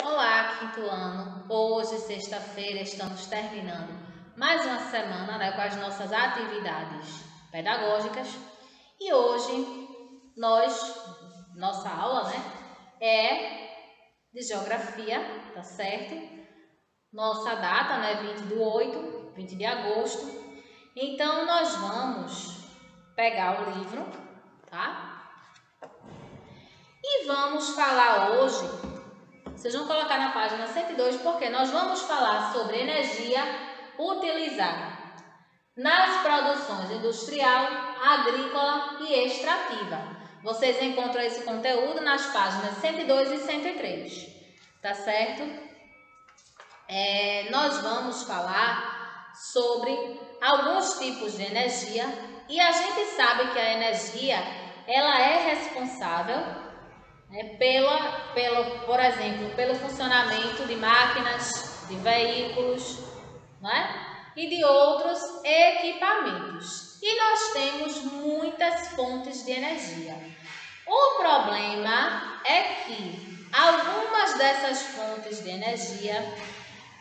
Olá, quinto ano. Hoje, sexta-feira, estamos terminando mais uma semana, com as nossas atividades pedagógicas. E hoje, nossa aula, é de geografia, tá certo? Nossa data, 20 de agosto. Então, nós vamos pegar o livro, tá? E vamos falar hoje. Vocês vão colocar na página 102 porque nós vamos falar sobre energia utilizada nas produções industrial, agrícola e extrativa. Vocês encontram esse conteúdo nas páginas 102 e 103, tá certo? Nós vamos falar sobre alguns tipos de energia e a gente sabe que a energia ela é responsável por exemplo, pelo funcionamento de máquinas, de veículos, e de outros equipamentos. E nós temos muitas fontes de energia. O problema é que algumas dessas fontes de energia,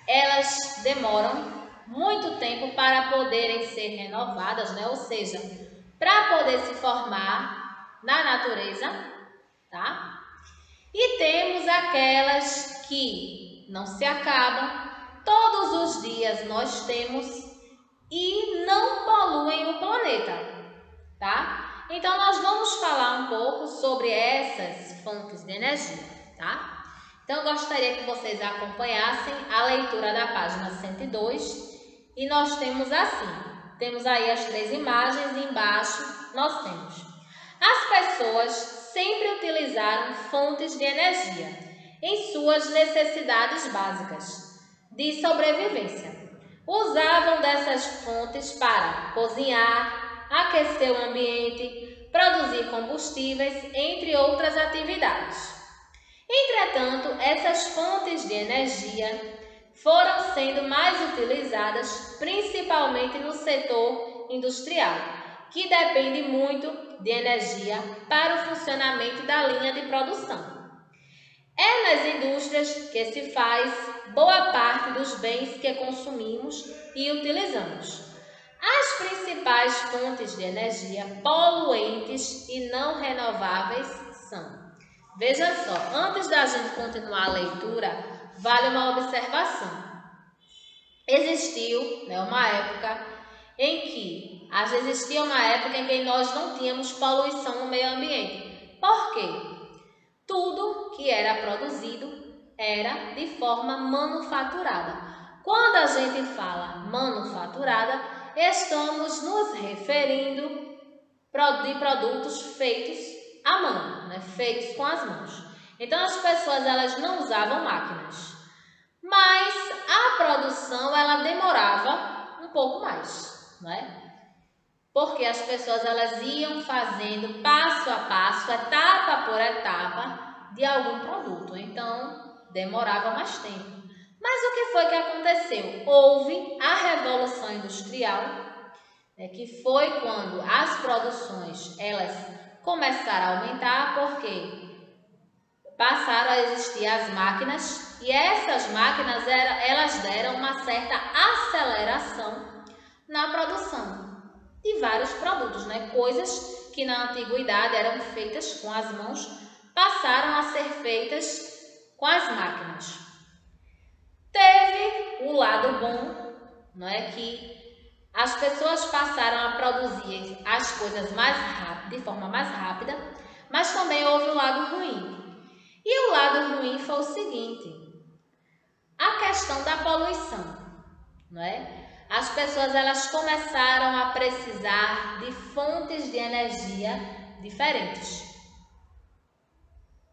elas demoram muito tempo para poderem ser renovadas, ou seja, para poder se formar na natureza, tá? E temos aquelas que não se acabam, todos os dias nós temos e não poluem o planeta, tá? Então, nós vamos falar um pouco sobre essas fontes de energia, tá? Então, eu gostaria que vocês acompanhassem a leitura da página 102 e nós temos temos aí as três imagens e embaixo nós temos: as pessoas sempre utilizaram fontes de energia em suas necessidades básicas de sobrevivência. Usavam dessas fontes para cozinhar, aquecer o ambiente, produzir combustíveis, entre outras atividades. Entretanto, essas fontes de energia foram sendo mais utilizadas principalmente no setor industrial, que depende muito de energia para o funcionamento da linha de produção. É nas indústrias que se faz boa parte dos bens que consumimos e utilizamos. As principais fontes de energia poluentes e não renováveis são. Veja só, antes da gente continuar a leitura, vale uma observação. Existia uma época em que nós não tínhamos poluição no meio ambiente. Por quê? Tudo que era produzido era de forma manufaturada. Quando a gente fala manufaturada, estamos nos referindo de produtos feitos à mão, feitos com as mãos. Então, as pessoas elas não usavam máquinas, mas a produção ela demorava um pouco mais, porque as pessoas elas iam fazendo passo a passo, etapa por etapa de algum produto, então demorava mais tempo. Mas o que foi que aconteceu? Houve a Revolução Industrial, que foi quando as produções elas começaram a aumentar, porque passaram a existir as máquinas e essas máquinas elas deram uma certa aceleração na produção de vários produtos, coisas que na antiguidade eram feitas com as mãos passaram a ser feitas com as máquinas. Teve o lado bom, que as pessoas passaram a produzir as coisas de forma mais rápida, mas também houve o lado ruim. E o lado ruim foi o seguinte: a questão da poluição, As pessoas elas começaram a precisar de fontes de energia diferentes.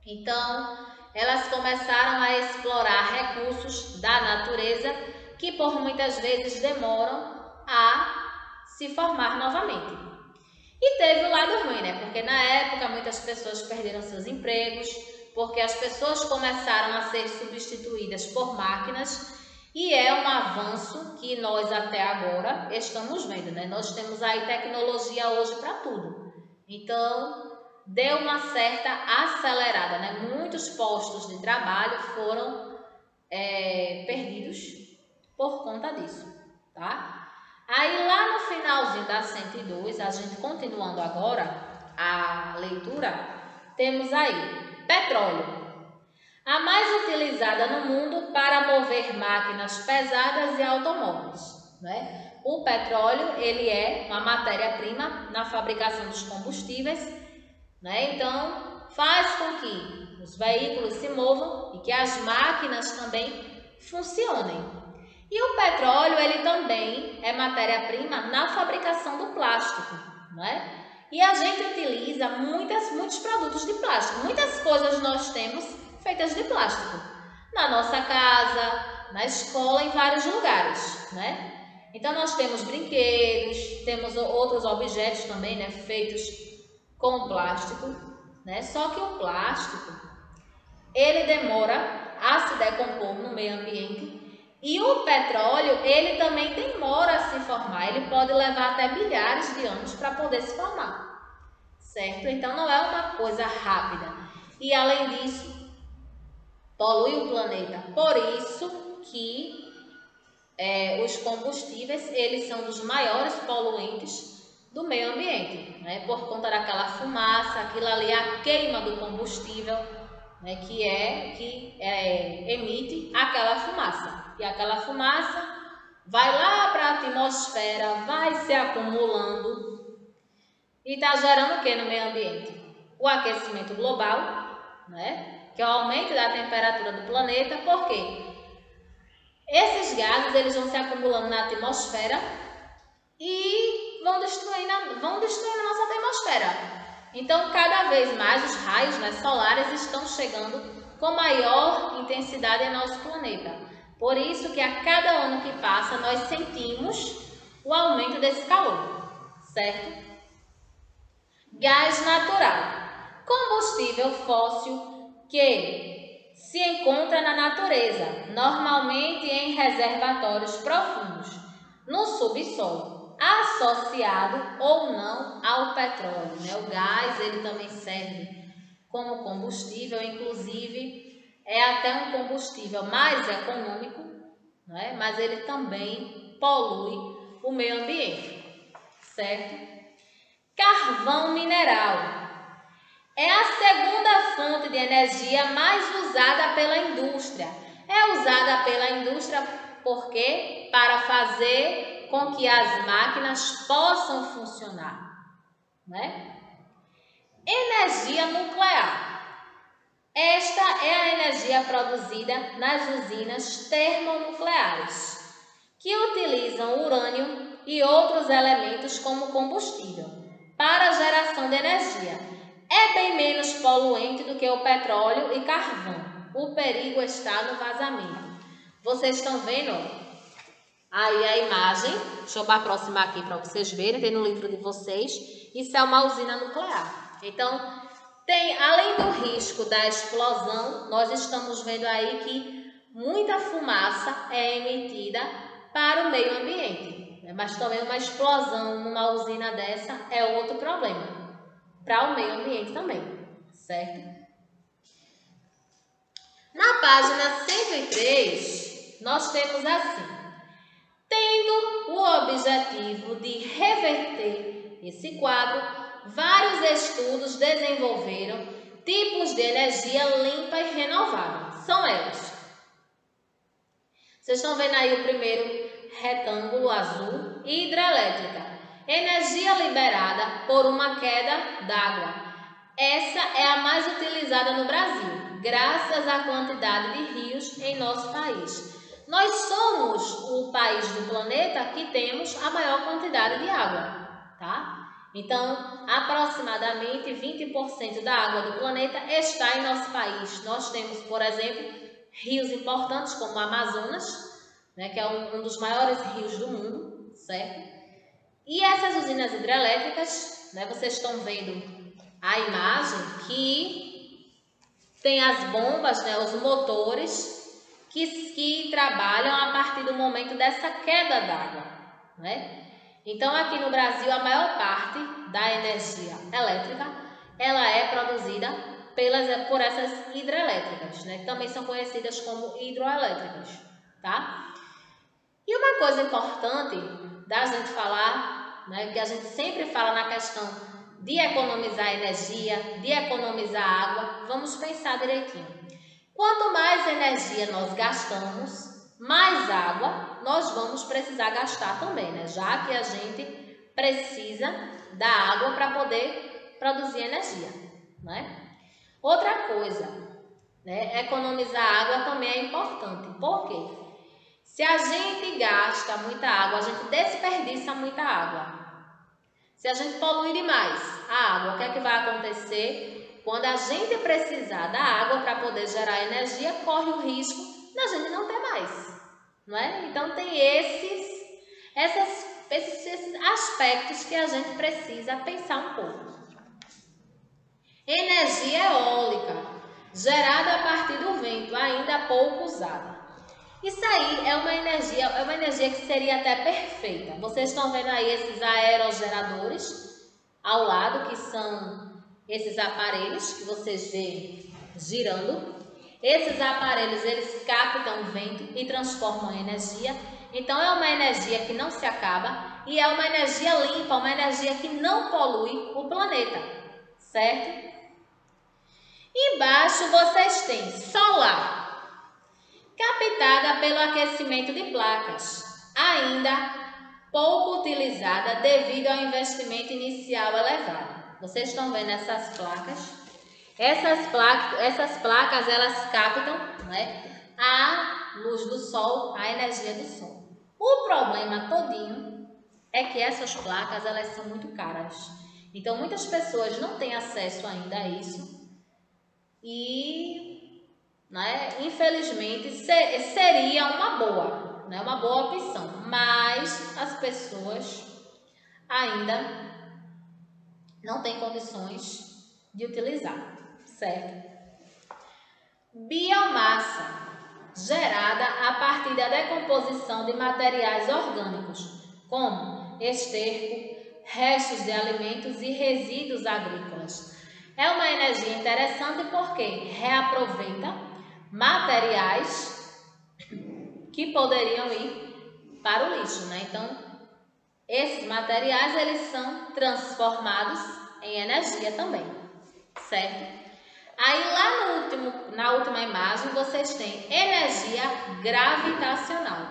Então, elas começaram a explorar recursos da natureza que por muitas vezes demoram a se formar novamente. E teve o lado ruim, porque na época muitas pessoas perderam seus empregos, porque as pessoas começaram a ser substituídas por máquinas e é um avanço que nós até agora estamos vendo, Nós temos aí tecnologia hoje para tudo. Então, deu uma certa acelerada, Muitos postos de trabalho foram perdidos por conta disso, tá? Aí lá no finalzinho da 102, a gente continuando agora a leitura, temos aí petróleo. A mais utilizada no mundo para mover máquinas pesadas e automóveis, né? O petróleo, ele é uma matéria-prima na fabricação dos combustíveis, né? Então, faz com que os veículos se movam e que as máquinas também funcionem. E o petróleo, ele também é matéria-prima na fabricação do plástico, né? E a gente utiliza muitos produtos de plástico. Muitas coisas nós temos feitas de plástico. Na nossa casa, na escola, em vários lugares, né? Então, nós temos brinquedos, temos outros objetos também, né? Feitos com plástico, né? Só que o plástico, ele demora a se decompor no meio ambiente. E o petróleo, ele também demora a se formar. Ele pode levar até milhares de anos para poder se formar, certo? Então, não é uma coisa rápida. E, além disso, polui o planeta. Por isso que os combustíveis, eles são dos maiores poluentes do meio ambiente, né? Por conta daquela fumaça, aquilo ali é a queima do combustível, né? que emite aquela fumaça. E aquela fumaça vai lá para a atmosfera, vai se acumulando e está gerando o que no meio ambiente? O aquecimento global, né? Que é o aumento da temperatura do planeta. Por quê? Esses gases, eles vão se acumulando na atmosfera e vão destruindo a nossa atmosfera. Então, cada vez mais os raios, né, solares estão chegando com maior intensidade em nosso planeta. Por isso que a cada ano que passa, nós sentimos o aumento desse calor, certo? Gás natural. Combustível fóssil que se encontra na natureza, normalmente em reservatórios profundos, no subsolo, associado ou não ao petróleo, né? O gás, ele também serve como combustível, inclusive é até um combustível mais econômico, né? Mas ele também polui o meio ambiente, certo? Carvão mineral. É a segunda fonte de energia mais usada pela indústria. É usada pela indústria porque para fazer com que as máquinas possam funcionar, né? Energia nuclear. Esta é a energia produzida nas usinas termonucleares, que utilizam urânio e outros elementos como combustível para a geração de energia. É bem menos poluente do que o petróleo e carvão. O perigo está no vazamento. Vocês estão vendo aí a imagem? Deixa eu aproximar aqui para vocês verem. Tem no livro de vocês. Isso é uma usina nuclear. Então, além do risco da explosão, nós estamos vendo aí que muita fumaça é emitida para o meio ambiente. Mas também uma explosão numa usina dessa é outro problema para o meio ambiente também, certo? Na página 103, nós temos assim: tendo o objetivo de reverter esse quadro, vários estudos desenvolveram tipos de energia limpa e renovável. São elas. Vocês estão vendo aí o primeiro retângulo azul, hidrelétrica. Energia liberada por uma queda d'água. Essa é a mais utilizada no Brasil, graças à quantidade de rios em nosso país. Nós somos o país do planeta que temos a maior quantidade de água, tá? Então, aproximadamente 20% da água do planeta está em nosso país. Nós temos, por exemplo, rios importantes como o Amazonas, né, que é um dos maiores rios do mundo, certo? E essas usinas hidrelétricas, né, vocês estão vendo a imagem que tem as bombas, né, os motores que trabalham a partir do momento dessa queda d'água, né? Então, aqui no Brasil, a maior parte da energia elétrica, ela é produzida por essas hidrelétricas, né? Que também são conhecidas como hidroelétricas, tá? E uma coisa importante da gente falar, né, que a gente sempre fala na questão de economizar energia, de economizar água, vamos pensar direitinho. Quanto mais energia nós gastamos, mais água nós vamos precisar gastar também, né? Já que a gente precisa da água para poder produzir energia, né? Outra coisa, né? Economizar água também é importante. Por quê? Se a gente gasta muita água, a gente desperdiça muita água. Se a gente poluir demais a água, o que é que vai acontecer? Quando a gente precisar da água para poder gerar energia, corre o risco da gente não ter mais, não é? Então tem esses aspectos que a gente precisa pensar um pouco. Energia eólica, gerada a partir do vento, ainda pouco usada. Isso aí é uma energia que seria até perfeita. Vocês estão vendo aí esses aerogeradores ao lado, que são esses aparelhos que vocês veem girando. Esses aparelhos, eles captam vento e transformam em energia. Então é uma energia que não se acaba e é uma energia limpa, uma energia que não polui o planeta, certo? Embaixo vocês têm solar, captada pelo aquecimento de placas, ainda pouco utilizada devido ao investimento inicial elevado. Vocês estão vendo essas placas? Essas placas elas captam, né, a luz do sol, a energia do sol. O problema todinho é que essas placas elas são muito caras. Então muitas pessoas não têm acesso ainda a isso e, né, infelizmente seria uma boa, né, uma boa opção, mas as pessoas ainda não têm condições de utilizar, certo? Biomassa, gerada a partir da decomposição de materiais orgânicos, como esterco, restos de alimentos e resíduos agrícolas. É uma energia interessante porque reaproveita materiais que poderiam ir para o lixo, né? Então, esses materiais eles são transformados em energia também, certo? Aí lá na última imagem vocês têm energia gravitacional,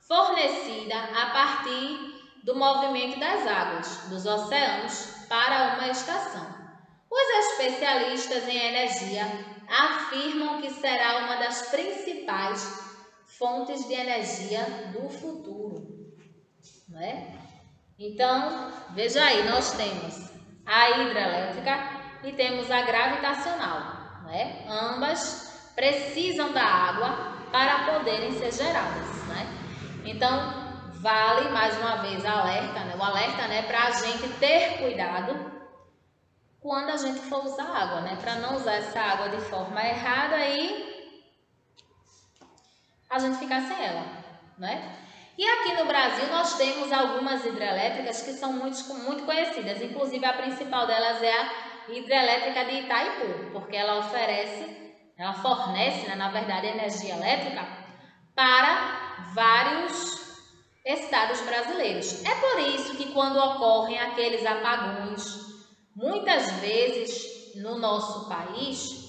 fornecida a partir do movimento das águas dos oceanos para uma estação. Os especialistas em energia afirmam que será uma das principais fontes de energia do futuro, não é? Então, veja aí, nós temos a hidrelétrica e temos a gravitacional, né? Ambas precisam da água para poderem ser geradas, né? Então, vale mais uma vez o alerta, né, para a gente ter cuidado quando a gente for usar água, né? Para não usar essa água de forma errada e a gente ficar sem ela, né? E aqui no Brasil nós temos algumas hidrelétricas que são muito conhecidas, inclusive a principal delas é a hidrelétrica de Itaipu, porque ela fornece, né, na verdade, energia elétrica para vários estados brasileiros. É por isso que quando ocorrem aqueles apagões, muitas vezes no nosso país,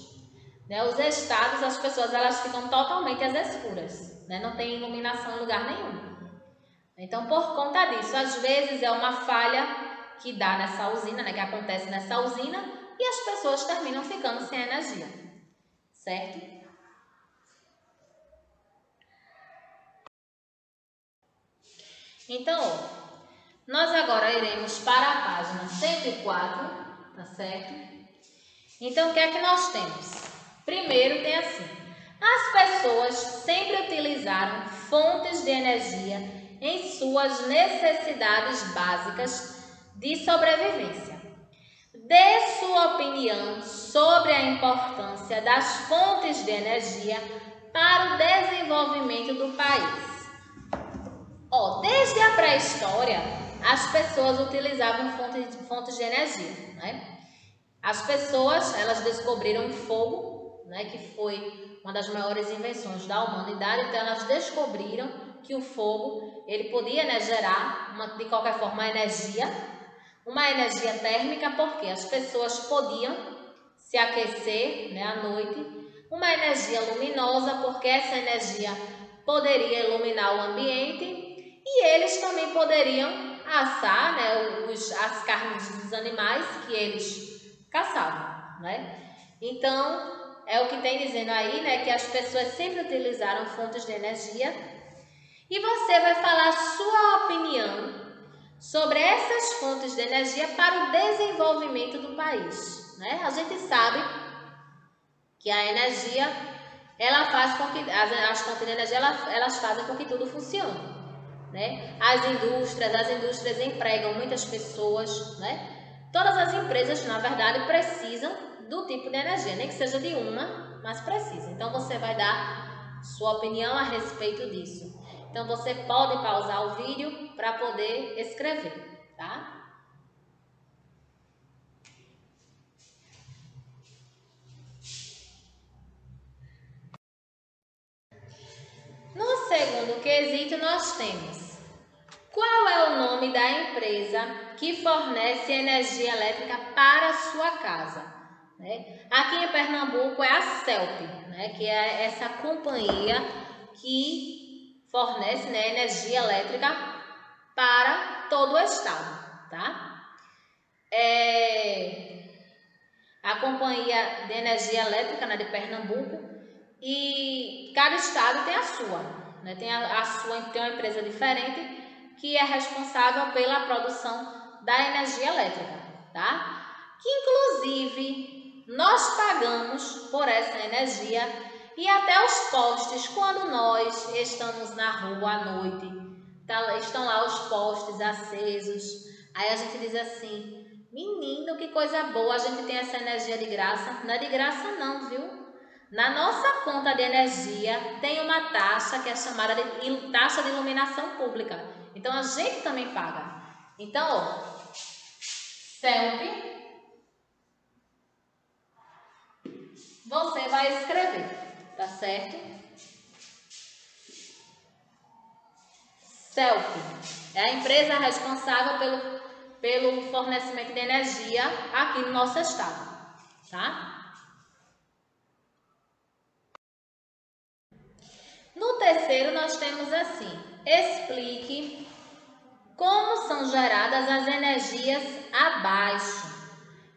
né, os estados, as pessoas elas ficam totalmente às escuras, né, não tem iluminação em lugar nenhum. Então, por conta disso, às vezes é uma falha que dá nessa usina, né, que acontece nessa usina, e as pessoas terminam ficando sem energia, certo? Então, nós agora iremos para a página 104, tá certo? Então, o que é que nós temos? Primeiro tem assim: as pessoas sempre utilizaram fontes de energia em suas necessidades básicas de sobrevivência. Dê sua opinião sobre a importância das fontes de energia para o desenvolvimento do país. Desde a pré-história, as pessoas utilizavam fontes de energia, né? As pessoas, elas descobriram o fogo, né, que foi uma das maiores invenções da humanidade. Então elas descobriram que o fogo, ele podia, né, gerar de qualquer forma uma energia térmica, porque as pessoas podiam se aquecer, né, à noite, uma energia luminosa, porque essa energia poderia iluminar o ambiente, e eles também poderiam assar, né, as carnes dos animais que eles caçavam, né? Então, é o que tem dizendo aí, né, que as pessoas sempre utilizaram fontes de energia. E você vai falar sua opinião sobre essas fontes de energia para o desenvolvimento do país, né? A gente sabe que a energia, ela faz com que as fontes de energia, elas fazem com que tudo funcione, né? As indústrias empregam muitas pessoas, né? Todas as empresas, na verdade, precisam do tipo de energia, nem que seja de uma, mas precisa. Então você vai dar sua opinião a respeito disso. Então você pode pausar o vídeo para poder escrever, tá? No segundo quesito nós temos: qual é o nome da empresa que fornece energia elétrica para a sua casa? Né? Aqui em Pernambuco é a CELP, né? Que é essa companhia que fornece, né, energia elétrica para todo o estado, tá? A companhia de energia elétrica, né, de Pernambuco, e cada estado tem a sua, né? Tem uma empresa diferente que é responsável pela produção da energia elétrica, tá? Que inclusive nós pagamos por essa energia, e até os postes, quando nós estamos na rua à noite, estão lá os postes acesos, aí a gente diz assim: menino, que coisa boa, a gente tem essa energia de graça. Não é de graça não, viu? Na nossa conta de energia tem uma taxa que é chamada de taxa de iluminação pública. Então a gente também paga. Então, ó, CELP, você vai escrever, tá certo? CELP é a empresa responsável pelo fornecimento de energia aqui no nosso estado, tá? No terceiro, nós temos assim: explique como são geradas as energias abaixo.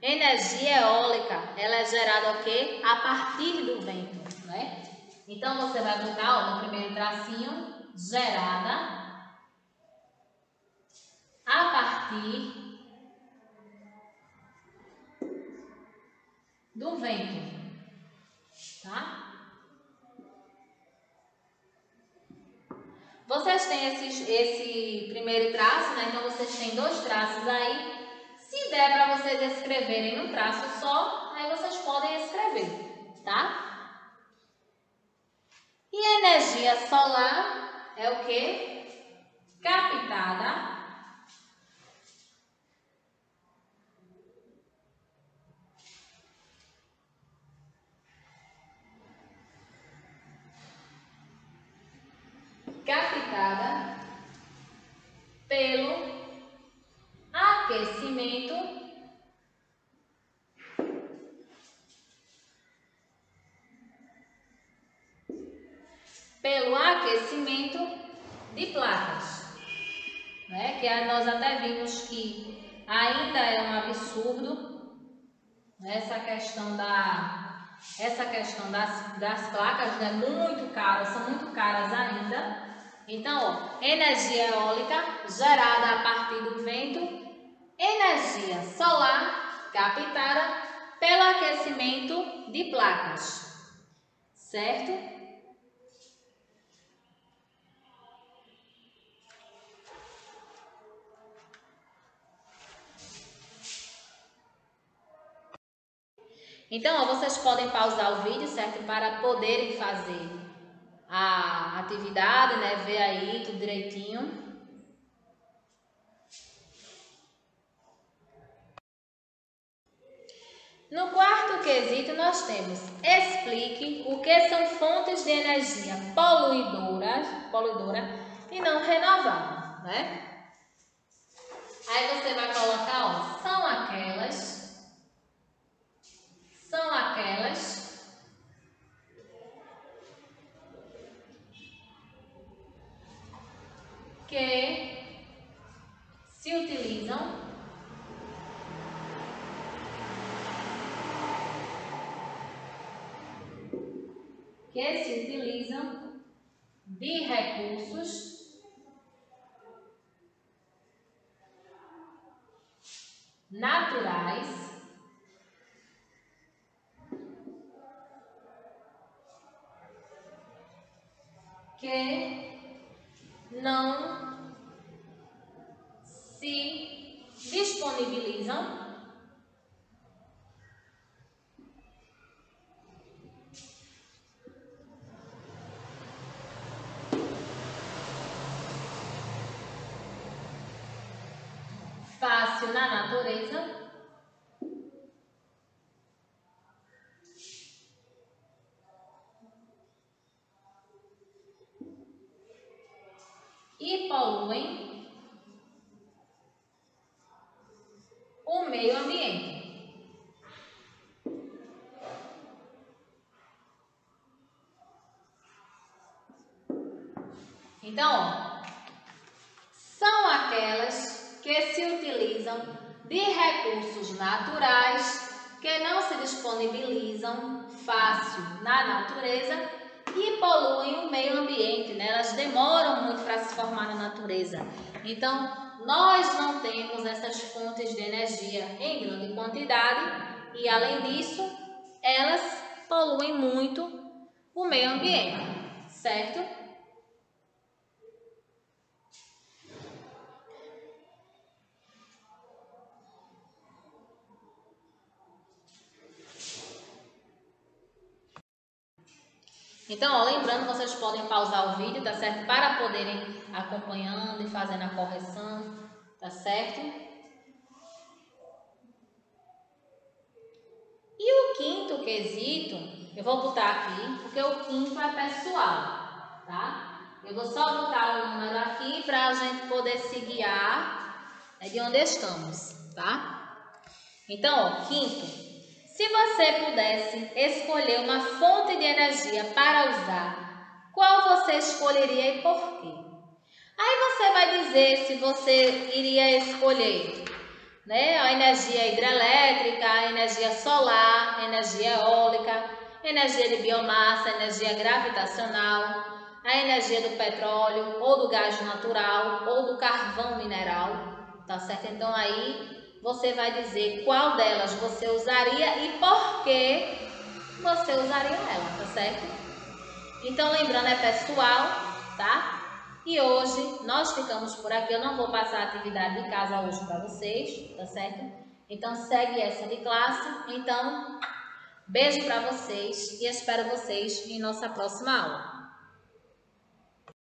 Energia eólica, ela é gerada o quê? A partir do vento, né? Então, você vai botar, ó, no primeiro tracinho: gerada a partir do vento, tá? Vocês têm esse primeiro traço, né? Então, vocês têm dois traços aí. Se der para vocês escreverem num traço só, aí vocês podem escrever, tá? E a energia solar é o quê? Captada pelo aquecimento de placas, né? Que nós até vimos que ainda é um absurdo, né? Essa questão das placas, né? Muito caras, são muito caras ainda. Então, ó, energia eólica gerada a partir do vento, energia solar captada pelo aquecimento de placas, certo? Então, ó, vocês podem pausar o vídeo, certo? Para poderem fazer a atividade, né? Ver aí tudo direitinho. No quarto quesito, nós temos explique o que são fontes de energia poluidora e não renovável, né? Aí você vai colocar, ó, são aquelas que se utilizam de recursos naturais que não se disponibilizam fácil na natureza e poluem o meio ambiente. Então, ó, são aquelas que se utilizam de recursos naturais que não se disponibilizam fácil na natureza e poluem o meio ambiente, né? Elas demoram muito para se formar na natureza. Então, nós não temos essas fontes de energia em grande quantidade e, além disso, elas poluem muito o meio ambiente, certo? Então, ó, lembrando, vocês podem pausar o vídeo, tá certo? Para poderem acompanhando e fazendo a correção, tá certo? E o quinto quesito, eu vou botar aqui, porque o quinto é pessoal, tá? Eu vou só botar o número aqui para a gente poder se guiar, né, de onde estamos, tá? Então, ó, quinto. Se você pudesse escolher uma fonte de energia para usar, qual você escolheria e por quê? Aí você vai dizer se você iria escolher, né, a energia hidrelétrica, a energia solar, a energia eólica, energia de biomassa, energia gravitacional, a energia do petróleo ou do gás natural ou do carvão mineral, tá certo? Então aí você vai dizer qual delas você usaria e por que você usaria ela, tá certo? Então, lembrando, é pessoal, tá? E hoje nós ficamos por aqui. Eu não vou passar a atividade de casa hoje para vocês, tá certo? Então, segue essa de classe. Então, beijo para vocês e espero vocês em nossa próxima aula.